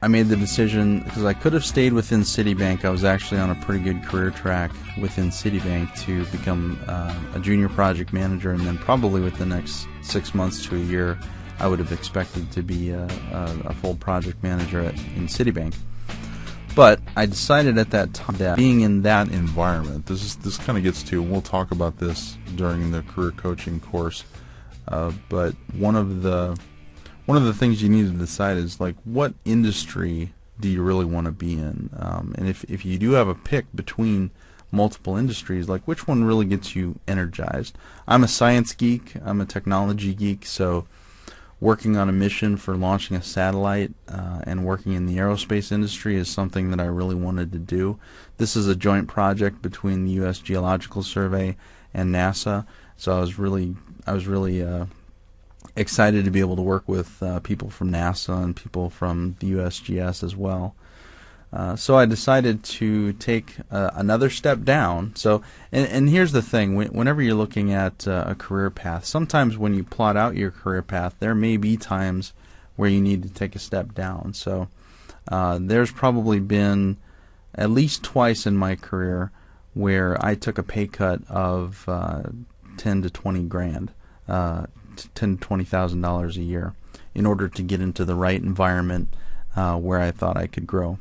I made the decision because I could have stayed within Citibank. I was actually on a pretty good career track within Citibank to become a junior project manager, and then probably within the next 6 months to a year, I would have expected to be a full project manager in Citibank. But I decided at that time that being in that environment, this kind of gets to, and we'll talk about this during the career coaching course, but one of the things you need to decide is, like, what industry do you really want to be in? And if you do have a pick between multiple industries, like, which one really gets you energized? I'm a science geek. I'm a technology geek. So working on a mission for launching a satellite and working in the aerospace industry is something that I really wanted to do. This is a joint project between the U.S. Geological Survey and NASA. So I was really excited to be able to work with people from NASA and people from the USGS as well. So I decided to take another step down. So, and here's the thing: whenever you're looking at a career path, sometimes when you plot out your career path, there may be times where you need to take a step down. So there's probably been at least twice in my career where I took a pay cut of 10 to 20 grand. $10,000 to $20,000 a year in order to get into the right environment where I thought I could grow.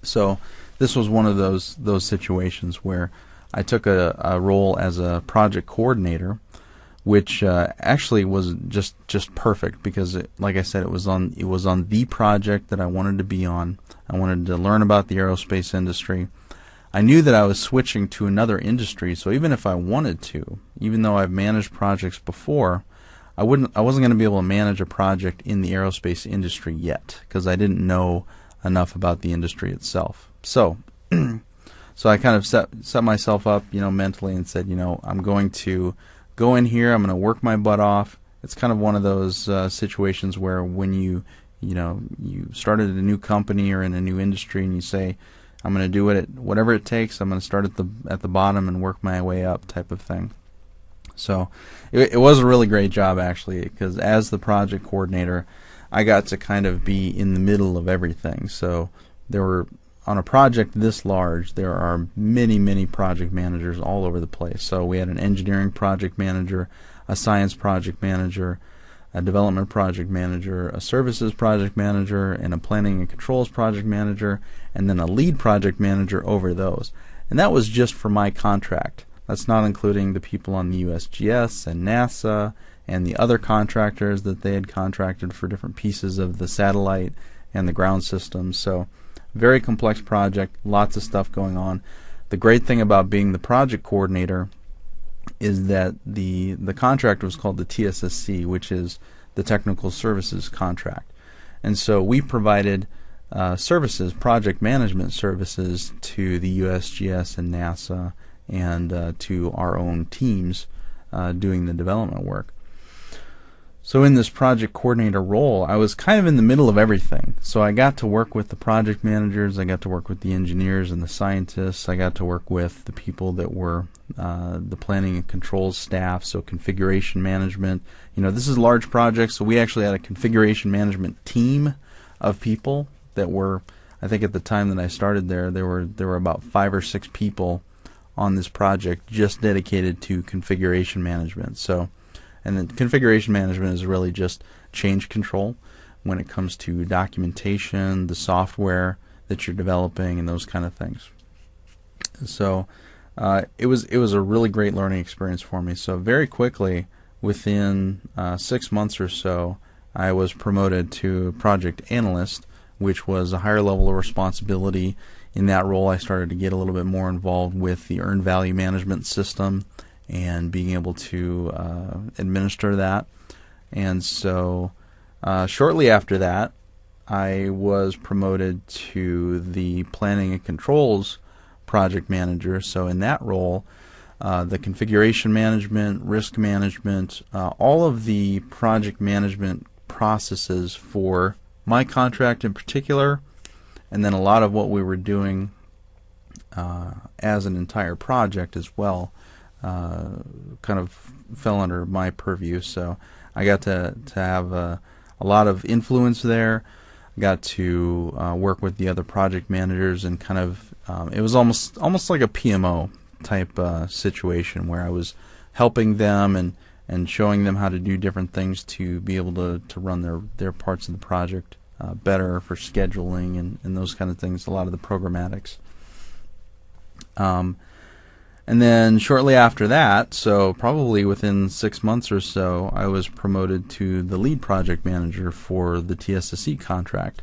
So this was one of those situations where I took a role as a project coordinator, which actually was just perfect because, like I said, it was on the project that I wanted to be on. I wanted to learn about the aerospace industry. I knew that I was switching to another industry, so even if I wanted to, even though I've managed projects before, I wasn't going to be able to manage a project in the aerospace industry yet because I didn't know enough about the industry itself. So I kind of set myself up, mentally and said, I'm going to go in here, I'm going to work my butt off. It's kind of one of those situations where when you started a new company or in a new industry and you say, I'm going to do whatever it takes. I'm going to start at the bottom and work my way up, type of thing. So it was a really great job, actually, because as the project coordinator, I got to kind of be in the middle of everything. So on a project this large, there are many project managers all over the place. So we had an engineering project manager, a science project manager, a development project manager, a services project manager, and a planning and controls project manager, and then a lead project manager over those. And that was just for my contract. That's not including the people on the USGS and NASA and the other contractors that they had contracted for different pieces of the satellite and the ground systems. So very complex project, lots of stuff going on. The great thing about being the project coordinator is that the contract was called the TSSC, which is the Technical Services Contract. And so we provided services, project management services, to the USGS and NASA and to our own teams doing the development work. So in this project coordinator role, I was kind of in the middle of everything. So I got to work with the project managers, I got to work with the engineers and the scientists, I got to work with the people that were the planning and controls staff, so configuration management. This is a large project, so we actually had a configuration management team of people that were, I think at the time that I started there were about 5 or 6 people on this project just dedicated to configuration management. So, and then configuration management is really just change control when it comes to documentation, the software that you're developing, and those kind of things. So it was a really great learning experience for me. So very quickly, within 6 months or so, I was promoted to project analyst, which was a higher level of responsibility. In that role, I started to get a little bit more involved with the earned value management system and being able to administer that. And so shortly after that, I was promoted to the planning and controls project manager. So in that role, the configuration management, risk management, all of the project management processes for my contract in particular, and then a lot of what we were doing as an entire project as well, kind of fell under my purview. So I got to have a lot of influence there. got to work with the other project managers, and kind of it was almost like a PMO type situation where I was helping them and showing them how to do different things to be able to run their parts of the project better for scheduling and those kind of things, a lot of the programmatics. And then shortly after that, so probably within 6 months or so, I was promoted to the lead project manager for the TSSC contract.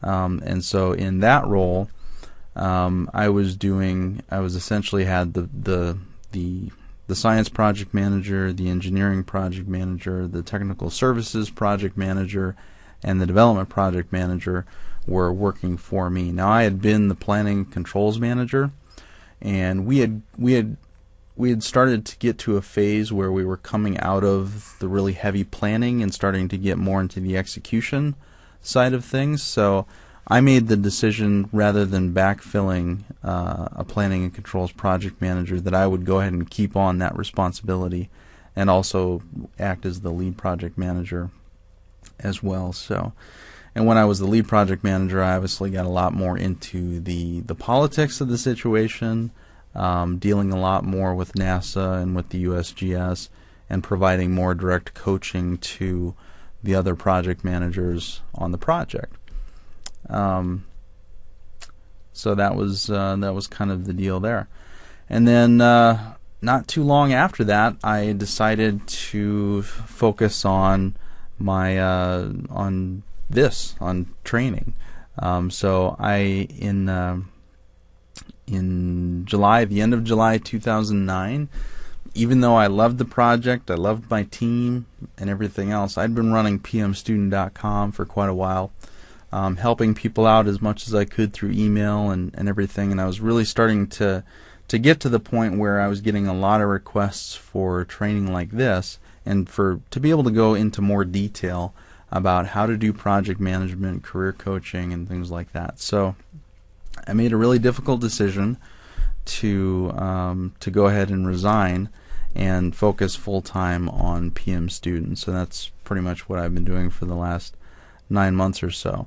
And so in that role, I was essentially had the science project manager, the engineering project manager, the technical services project manager, and the development project manager were working for me. Now, I had been the planning controls manager, and we had started to get to a phase where we were coming out of the really heavy planning and starting to get more into the execution side of things. So I made the decision, rather than backfilling a planning and controls project manager, that I would go ahead and keep on that responsibility and also act as the lead project manager as well. So, and when I was the lead project manager, I obviously got a lot more into the politics of the situation, dealing a lot more with NASA and with the USGS, and providing more direct coaching to the other project managers on the project. So that was kind of the deal there. And then not too long after that, I decided to focus on my on training. So in July, the end of July 2009, even though I loved the project, I loved my team and everything else, I'd been running pmstudent.com for quite a while, helping people out as much as I could through email and everything, and I was really starting to get to the point where I was getting a lot of requests for training like this, and to be able to go into more detail about how to do project management, career coaching, and things like that. So I made a really difficult decision to go ahead and resign and focus full-time on PM Student. So that's pretty much what I've been doing for the last 9 months or so.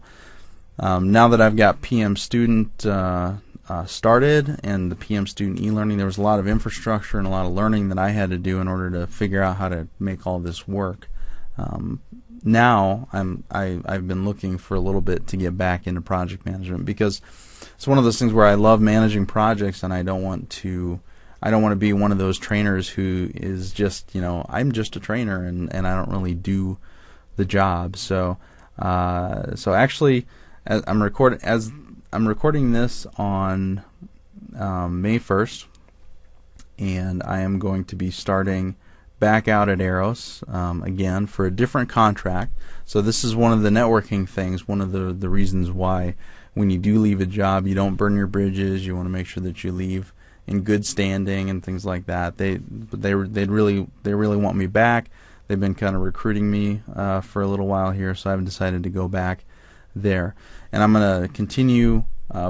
Now that I've got PM Student started and the PM Student e-learning, there was a lot of infrastructure and a lot of learning that I had to do in order to figure out how to make all this work. Now I've been looking for a little bit to get back into project management, because it's one of those things where I love managing projects, and I don't want to be one of those trainers who is just, I'm just a trainer and I don't really do the job. So actually, I'm recording this on May 1st, and I am going to be starting back out at Eros again for a different contract. So this is one of the networking things, one of the reasons why when you do leave a job, you don't burn your bridges. You want to make sure that you leave in good standing and things like that. They really want me back. They've been kind of recruiting me for a little while here, so I've decided to go back there. And I'm going to continue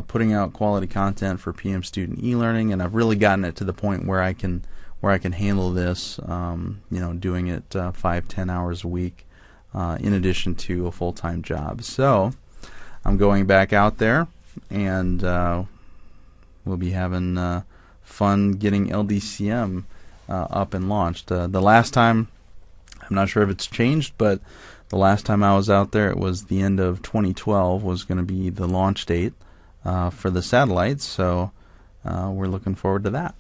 putting out quality content for PM Student e-learning, and I've really gotten it to the point where I can handle this, doing it 5-10 hours a week in addition to a full-time job. So I'm going back out there, and we'll be having fun getting LDCM up and launched. The last time, I'm not sure if it's changed, but the last time I was out there, it was the end of 2012 was going to be the launch date for the satellites, so we're looking forward to that.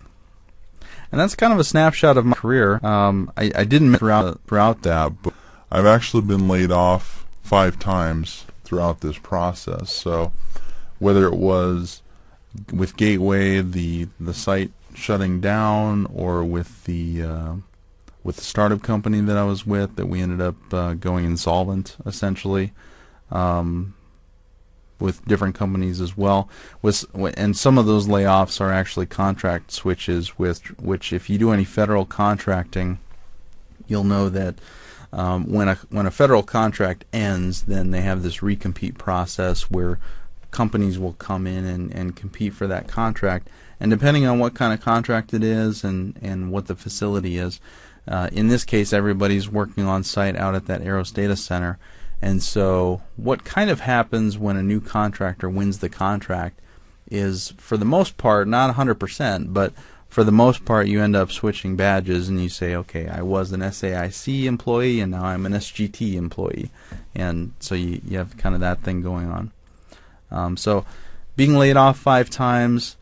And that's kind of a snapshot of my career. I didn't throughout that, but I've actually been laid off 5 times throughout this process. So whether it was with Gateway, the site shutting down, or with the startup company that I was with, that we ended up going insolvent essentially, with different companies as well. And some of those layoffs are actually contract switches, which if you do any federal contracting, you'll know that when a federal contract ends, then they have this recompete process where companies will come in and compete for that contract. And depending on what kind of contract it is and what the facility is, in this case, everybody's working on site out at that Eros data center, And so what kind of happens when a new contractor wins the contract is, for the most part, not 100%, but for the most part, you end up switching badges and you say, okay, I was an SAIC employee and now I'm an SGT employee. And so you have kind of that thing going on. So being laid off 5 times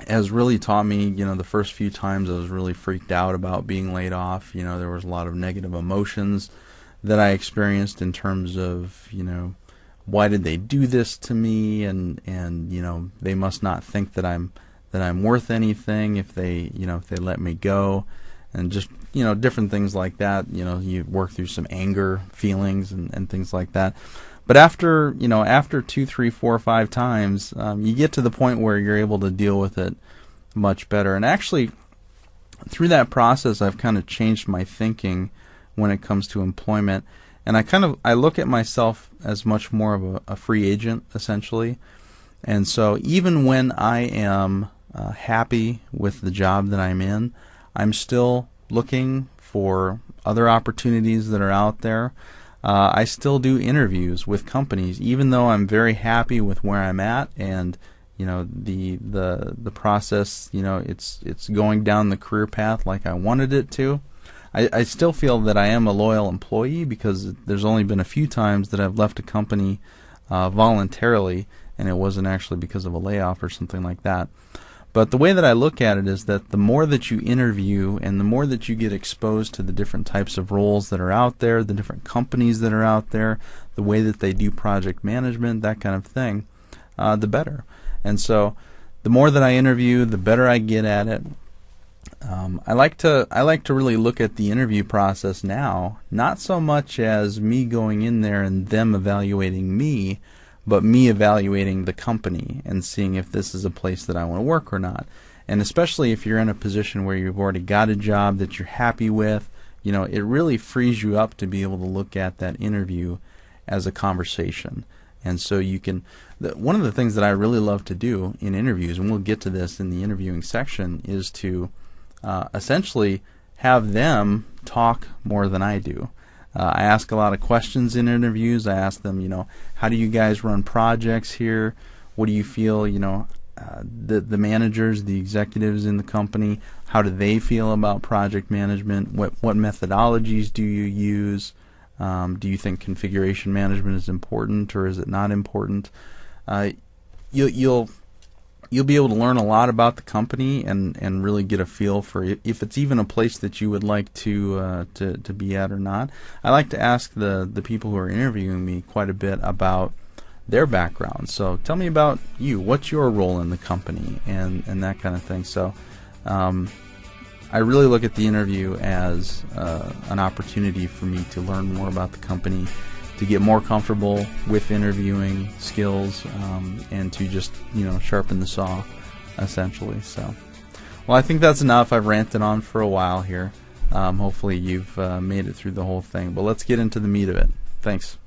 has really taught me, the first few times I was really freaked out about being laid off. There was a lot of negative emotions that I experienced in terms of, why did they do this to me? And they must not think that I'm worth anything if they let me go, and just different things like that. You work through some anger feelings and things like that. But after 2, 3, 4, 5 times, you get to the point where you're able to deal with it much better. And actually, through that process, I've kind of changed my thinking when it comes to employment. And I look at myself as much more of a free agent, essentially. And so even when I am happy with the job that I'm in, I'm still looking for other opportunities that are out there. I still do interviews with companies, even though I'm very happy with where I'm at, and the process, it's going down the career path like I wanted it to. I still feel that I am a loyal employee, because there's only been a few times that I've left a company voluntarily, and it wasn't actually because of a layoff or something like that. But the way that I look at it is that the more that you interview and the more that you get exposed to the different types of roles that are out there, the different companies that are out there, the way that they do project management, that kind of thing, the better. And so the more that I interview, the better I get at it. I like to really look at the interview process now, not so much as me going in there and them evaluating me, but me evaluating the company and seeing if this is a place that I want to work or not. And especially if you're in a position where you've already got a job that you're happy with, it really frees you up to be able to look at that interview as a conversation. And so you can, one of the things that I really love to do in interviews, and we'll get to this in the interviewing section, is to essentially have them talk more than I do. I ask a lot of questions in interviews. I ask them, how do you guys run projects here? What do you feel, the managers, the executives in the company, how do they feel about project management? What methodologies do you use? Do you think configuration management is important, or is it not important? You'll be able to learn a lot about the company and really get a feel for if it's even a place that you would like to be at or not. I like to ask the people who are interviewing me quite a bit about their background. So tell me about you. What's your role in the company and that kind of thing. So I really look at the interview as an opportunity for me to learn more about the company, to get more comfortable with interviewing skills, and to just sharpen the saw, essentially. So, well, I think that's enough. I've ranted on for a while here. Hopefully you've made it through the whole thing, but let's get into the meat of it. Thanks.